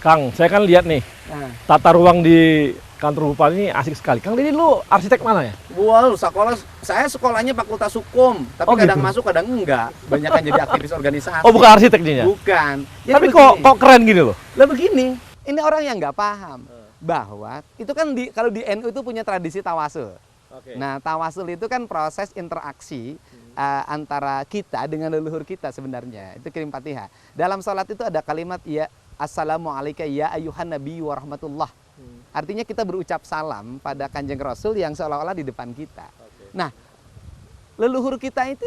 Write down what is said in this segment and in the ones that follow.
Kang, saya kan lihat nih, Nah, tata ruang di kantor bupati ini asik sekali. Kang, ini lu arsitek mana ya? gua saya sekolahnya Fakultas Hukum, tapi Oh, kadang gitu. masuk kadang enggak. Banyak kan jadi aktivis organisasi. Oh, bukan arsitek nih ya? Bukan. Jadi Tapi begini. kok keren gini loh? Lah begini, ini orang yang nggak paham bahwa itu kan kalau di NU itu punya tradisi tawasul. Nah, tawasul itu kan proses interaksi antara kita dengan leluhur kita sebenarnya. Itu kirim Fatihah. Dalam sholat itu ada kalimat ya assalamualaikum ya ayuhan nabi wa rahmatullah. Artinya kita berucap salam pada Kanjeng Rasul yang seolah-olah di depan kita. Nah, leluhur kita itu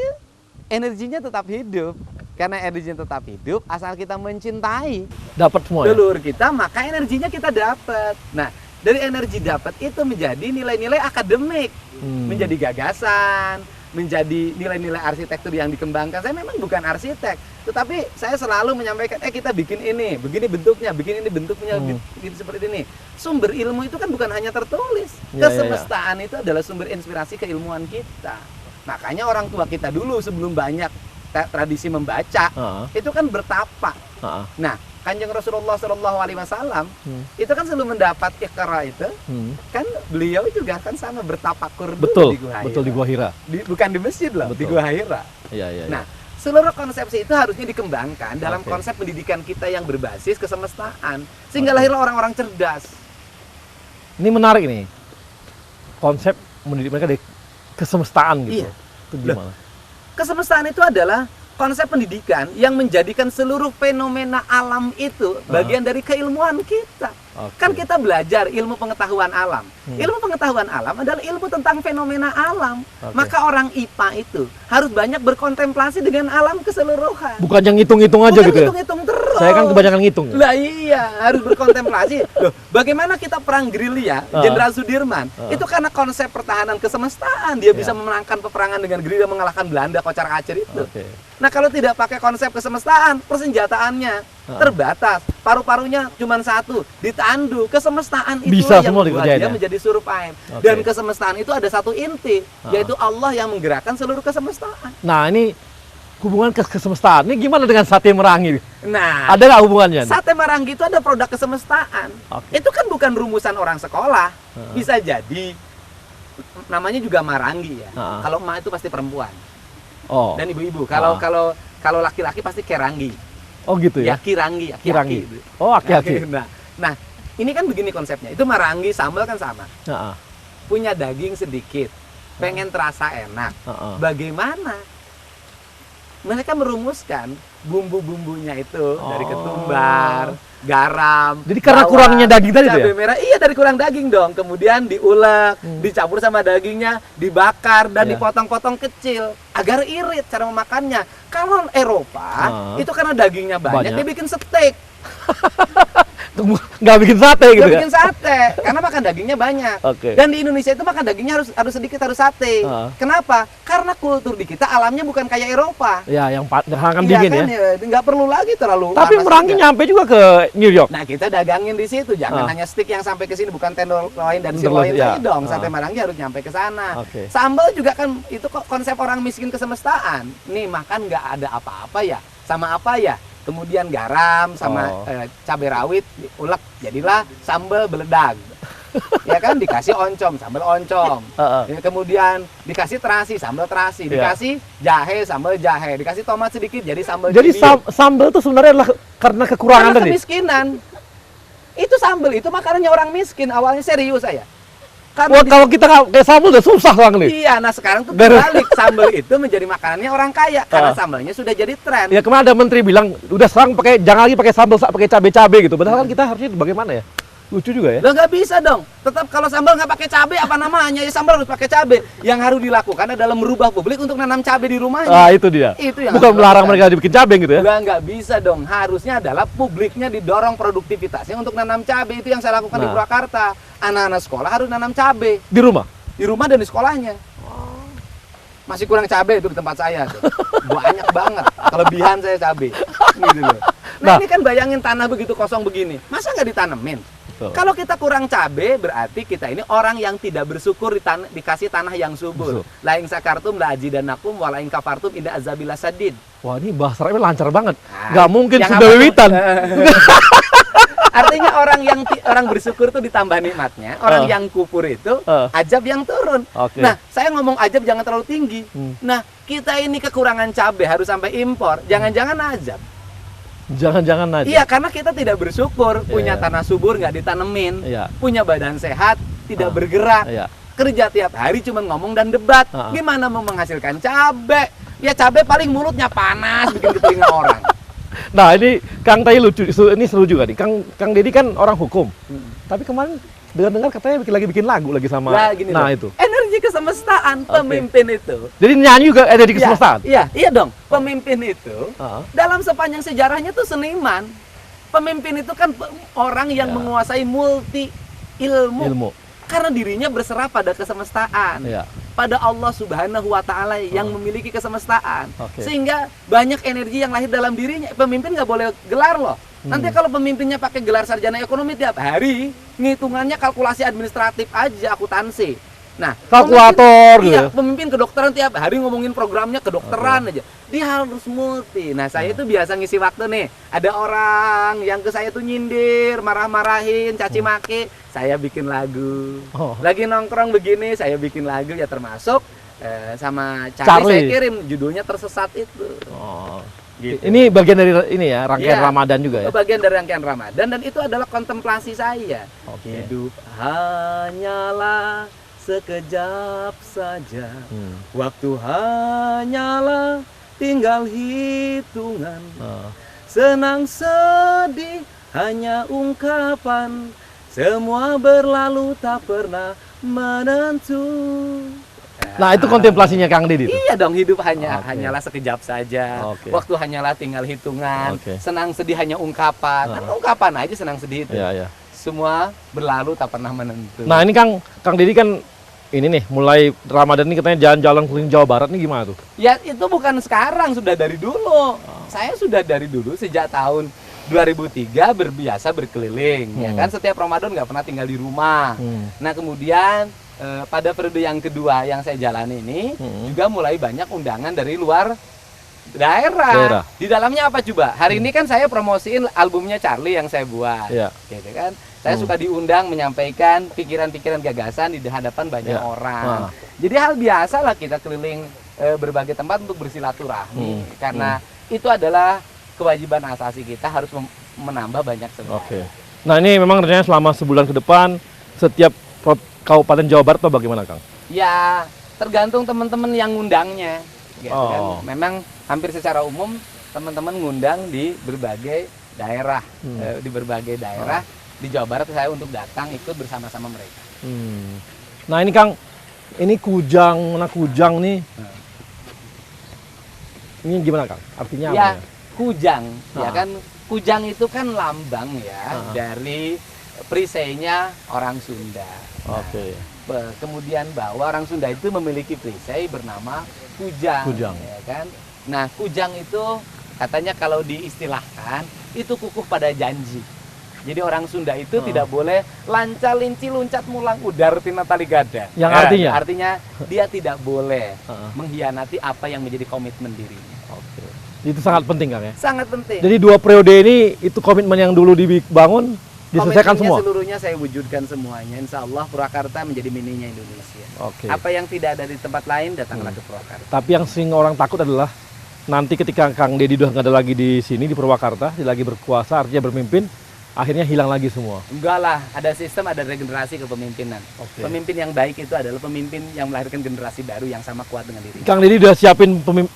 energinya tetap hidup. Karena energinya tetap hidup, asal kita mencintai Dapat semua ya? leluhur kita, maka energinya kita dapat. Nah, dari energi dapat itu menjadi nilai-nilai akademik, menjadi gagasan, menjadi nilai-nilai arsitektur yang dikembangkan. Saya memang bukan arsitek, tetapi saya selalu menyampaikan, kita bikin ini, begini bentuknya, bikin ini bentuknya, gitu seperti ini. Sumber ilmu itu kan bukan hanya tertulis. Kesemestaan itu adalah sumber inspirasi keilmuan kita. Makanya orang tua kita dulu sebelum banyak tradisi membaca, itu kan bertapa. Nah, Kanjeng Rasulullah SAW itu kan selalu mendapat Iqra itu, kan beliau juga kan sama bertapakur dulu di Gua Hira. Betul di Gua Hira. Bukan di masjid loh, di Gua Hira. Iya. Nah, seluruh konsepsi itu harusnya dikembangkan dalam konsep pendidikan kita yang berbasis kesemestaan, sehingga lahirlah orang-orang cerdas. Ini menarik nih, konsep mendidik mereka dari kesemestaan gitu. Iya. Itu gimana? Kesemestaan itu adalah konsep pendidikan yang menjadikan seluruh fenomena alam itu bagian dari keilmuan kita. Kan kita belajar ilmu pengetahuan alam. Ilmu pengetahuan alam adalah ilmu tentang fenomena alam. Maka orang IPA itu harus banyak berkontemplasi dengan alam keseluruhan. Bukan yang ngitung-ngitung aja gitu ya? Hitung-hitung terus. Saya kan kebanyakan ngitung. Lah iya, harus berkontemplasi. Loh, bagaimana kita perang gerilya, Jenderal Sudirman? Itu karena konsep pertahanan kesemestaan. Dia bisa memenangkan peperangan dengan gerilya, mengalahkan Belanda kocar-kacir itu. Nah, kalau tidak pakai konsep kesemestaan, persenjataannya terbatas, paru-parunya cuma satu, ditandu. Kesemestaan itu bisa yang semua membuat dikerjain dia ya? menjadi survive. Dan kesemestaan itu ada satu inti, yaitu Allah yang menggerakkan seluruh kesemestaan. Nah, ini hubungan kesemestaan. Ini gimana dengan sate merangi? Nah, Ada nggak hubungannya? sate marangi itu ada produk kesemestaan. Itu kan bukan rumusan orang sekolah. Bisa jadi namanya juga marangi ya. Kalau emak itu pasti perempuan. Dan ibu-ibu. Kalau laki-laki pasti kerangi. Oh gitu ya? Ya kirangi, Kirangi. Gitu. Oh, aki-aki. Nah, ini kan begini konsepnya. Itu marangi sambal kan sama. Punya daging sedikit, pengen terasa enak. Bagaimana? Mereka merumuskan bumbu-bumbunya itu dari ketumbar, garam. Jadi karena bawang, kurangnya daging tadi tuh ya? cabai merah. Iya, dari kurang daging dong. Kemudian diulek, dicampur sama dagingnya, dibakar dan dipotong-potong kecil agar irit cara memakannya. Kalau Eropa itu karena dagingnya banyak. Dia bikin steak. Nggak bikin sate gitu ya? Bikin sate karena makan dagingnya banyak. Dan di Indonesia itu makan dagingnya harus sedikit, harus sate. Kenapa? Karena kultur di kita alamnya bukan kayak Eropa. Ya, yang hangat dingin kan, ya. Nggak perlu lagi terlalu. Tapi merangi nyampe juga ke New York. Nah, kita dagangin di situ. Jangan hanya stick yang sampai ke sini, bukan tenderloin dan sirloin lagi dong. Sate marangi harus nyampe ke sana. Sambal juga kan itu kok konsep orang miskin kesemestaan. Nih makan nggak ada apa-apa ya, sama apa ya? Kemudian garam sama cabai rawit diulek, jadilah sambal beledag. Ya kan, dikasih oncom, sambal oncom. Kemudian dikasih terasi, sambal terasi. Dikasih jahe, sambal jahe. Dikasih tomat sedikit, jadi sambal. Jadi sambal itu sebenarnya adalah karena kekurangan tadi. Kemiskinan. Itu sambal itu makanannya orang miskin. Awalnya serius saya. Wah, kalau kita kayak sambal udah susah Bang nih. Iya, nah sekarang tuh terbalik. Sambal itu menjadi makanannya orang kaya karena sambalnya sudah jadi tren. Ya, kemarin ada menteri bilang udah sekarang jangan lagi pakai sambal, pakai cabai-cabai gitu. Padahal kan kita harusnya bagaimana ya? Lucu juga ya? Loh, nggak bisa dong. Tetap kalau sambal nggak pakai cabai, apa namanya? Ya sambal harus pakai cabai. Yang harus dilakukan adalah merubah publik untuk nanam cabai di rumahnya. Itu dia. Itu yang bukan melarang mereka dibikin cabai gitu ya? Nggak bisa dong. Harusnya adalah publiknya didorong produktivitasnya untuk nanam cabai. Itu yang saya lakukan di Purwakarta. Anak-anak sekolah harus nanam cabai. Di rumah? Di rumah dan di sekolahnya. Masih kurang cabai itu di tempat saya tuh. Banyak banget. Kelebihan saya cabai. Gitu loh. Nah, ini kan bayangin tanah begitu kosong begini. Masa nggak ditanemin? Kalau kita kurang cabai, berarti kita ini orang yang tidak bersyukur dikasih tanah yang subur. Lain sakartum la ajidanakum wa lain kafartum inda azabillah sadid. Wah, ini bahasa Arabnya lancar banget. Nggak mungkin sudah wiwitan. Artinya orang bersyukur tuh ditambah nikmatnya, orang yang kufur itu ajab yang turun. Oke. Nah, saya ngomong ajab jangan terlalu tinggi. Nah, kita ini kekurangan cabai harus sampai impor. Jangan-jangan ajab. Jangan-jangan aja. Iya, karena kita tidak bersyukur, punya Iya. tanah subur nggak ditanemin, Iya. punya badan sehat, tidak bergerak, Iya. kerja tiap hari cuma ngomong dan debat. Gimana mau menghasilkan cabai? Ya cabai paling mulutnya panas bikin ke telinga orang. Nah, ini Kang tadi lucu, ini seru juga nih. Kang Deddy kan orang hukum. Tapi kemarin dengar-dengar katanya bikin lagu lagi sama. Nah, gini loh. itu. Energi kesemestaan pemimpin itu. Jadi nyanyi juga energi kesemestaan. Iya dong. Pemimpin itu dalam sepanjang sejarahnya tuh seniman. Pemimpin itu kan orang yang menguasai multi ilmu. Karena dirinya berserah pada kesemestaan. Pada Allah Subhanahu wa Ta'ala yang memiliki kesemestaan. Sehingga banyak energi yang lahir dalam dirinya. Pemimpin nggak boleh gelar loh. Nanti kalau pemimpinnya pakai gelar sarjana ekonomi tiap hari, ngitungannya kalkulasi administratif aja, akuntansi. Nah, kalkulator gitu. Iya, pemimpin kedokteran tiap hari ngomongin programnya kedokteran aja. Dia harus multi. Nah, saya itu biasa ngisi waktu nih. Ada orang yang ke saya tuh nyindir, marah-marahin, caci maki, saya bikin lagu. Lagi nongkrong begini, saya bikin lagu ya termasuk sama Charlie. Saya kirim judulnya Tersesat itu. Gitu. Ini bagian dari ini ya, rangkaian Ramadan juga ya. Bagian dari rangkaian Ramadan dan itu adalah kontemplasi saya. Hidup hanyalah sekejap saja. Waktu hanyalah tinggal hitungan. Senang sedih hanya ungkapan. Semua berlalu tak pernah menentu. Nah, itu kontemplasinya Kang Deddy. Iya dong, hidup hanyalah sekejap saja. Waktu hanyalah tinggal hitungan. Senang sedih hanya ungkapan. Kan ungkapan aja senang sedih itu. Semua berlalu tak pernah menentu. Nah, ini Kang Deddy kan ini nih, mulai Ramadan ini katanya jalan-jalan keliling Jawa Barat nih gimana tuh? Ya, itu bukan sekarang, sudah dari dulu. Saya sudah dari dulu sejak tahun 2003 berbiasa berkeliling, ya kan, setiap Ramadan nggak pernah tinggal di rumah. Nah, kemudian pada periode yang kedua yang saya jalani ini juga mulai banyak undangan dari luar daerah. Di dalamnya apa coba? Hari ini kan saya promosiin albumnya Charlie yang saya buat, gitu kan. Saya suka diundang menyampaikan pikiran-pikiran gagasan di hadapan banyak orang. Jadi hal biasa lah kita keliling berbagai tempat untuk bersilaturahmi, karena itu adalah kewajiban asasi kita, harus menambah banyak sebenarnya. Nah, ini memang rencananya selama sebulan ke depan setiap Kabupaten Jawa Barat atau bagaimana, Kang? Ya, tergantung teman-teman yang ngundangnya. Gitu kan. Memang hampir secara umum teman-teman ngundang di berbagai daerah, di Jawa Barat saya untuk datang ikut bersama-sama mereka. Nah, ini Kang, ini Kujang nih. Ini gimana, Kang? Artinya ya, apa? Kujang, ya kan, Kujang itu kan lambang ya dari perisainya orang Sunda. Kemudian bahwa orang Sunda itu memiliki perisai bernama Kujang. Ya kan? Nah, Kujang itu katanya kalau diistilahkan itu kukuh pada janji. Jadi orang Sunda itu tidak boleh lanca-linci luncat mulang udar tina tali gada. Yang artinya dia tidak boleh mengkhianati apa yang menjadi komitmen dirinya. Itu sangat penting, Kang ya. Sangat penting. Jadi 2 periode ini itu komitmen yang dulu dibangun diselesaikan semua. Seluruhnya saya wujudkan semuanya. Insya Allah Purwakarta menjadi mininya Indonesia. Apa yang tidak ada di tempat lain datanglah ke Purwakarta. Tapi yang sering orang takut adalah nanti ketika Kang Deddy udah nggak ada lagi di sini di Purwakarta, dia lagi berkuasa, artinya bermimpin, akhirnya hilang lagi semua. Enggak lah, ada sistem, ada regenerasi kepemimpinan. Pemimpin yang baik itu adalah pemimpin yang melahirkan generasi baru yang sama kuat dengan diri. Kang Deddy udah siapin pemimpin?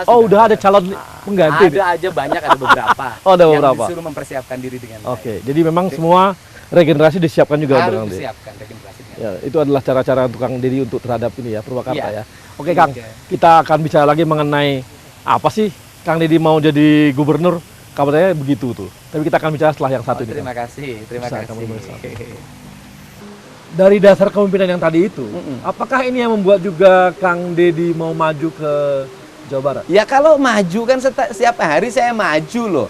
Udah ada calon pengganti? Ada aja, banyak, ada beberapa. Ada beberapa. Yang disuruh mempersiapkan diri dengan baik. Jadi memang semua regenerasi disiapkan juga. Harus disiapkan regenerasi. Ya, itu adalah cara-cara untuk Kang Deddy untuk terhadap ini ya, Purwakarta ya. Oke, Kang, kita akan bicara lagi mengenai apa sih Kang Deddy mau jadi gubernur. Kabarnya begitu tuh. Tapi kita akan bicara setelah yang satu ini. Terima kasih. Dari dasar kepemimpinan yang tadi itu, apakah ini yang membuat juga Kang Deddy mau maju ke Jawa Barat? Ya kalau maju kan setiap hari saya maju loh.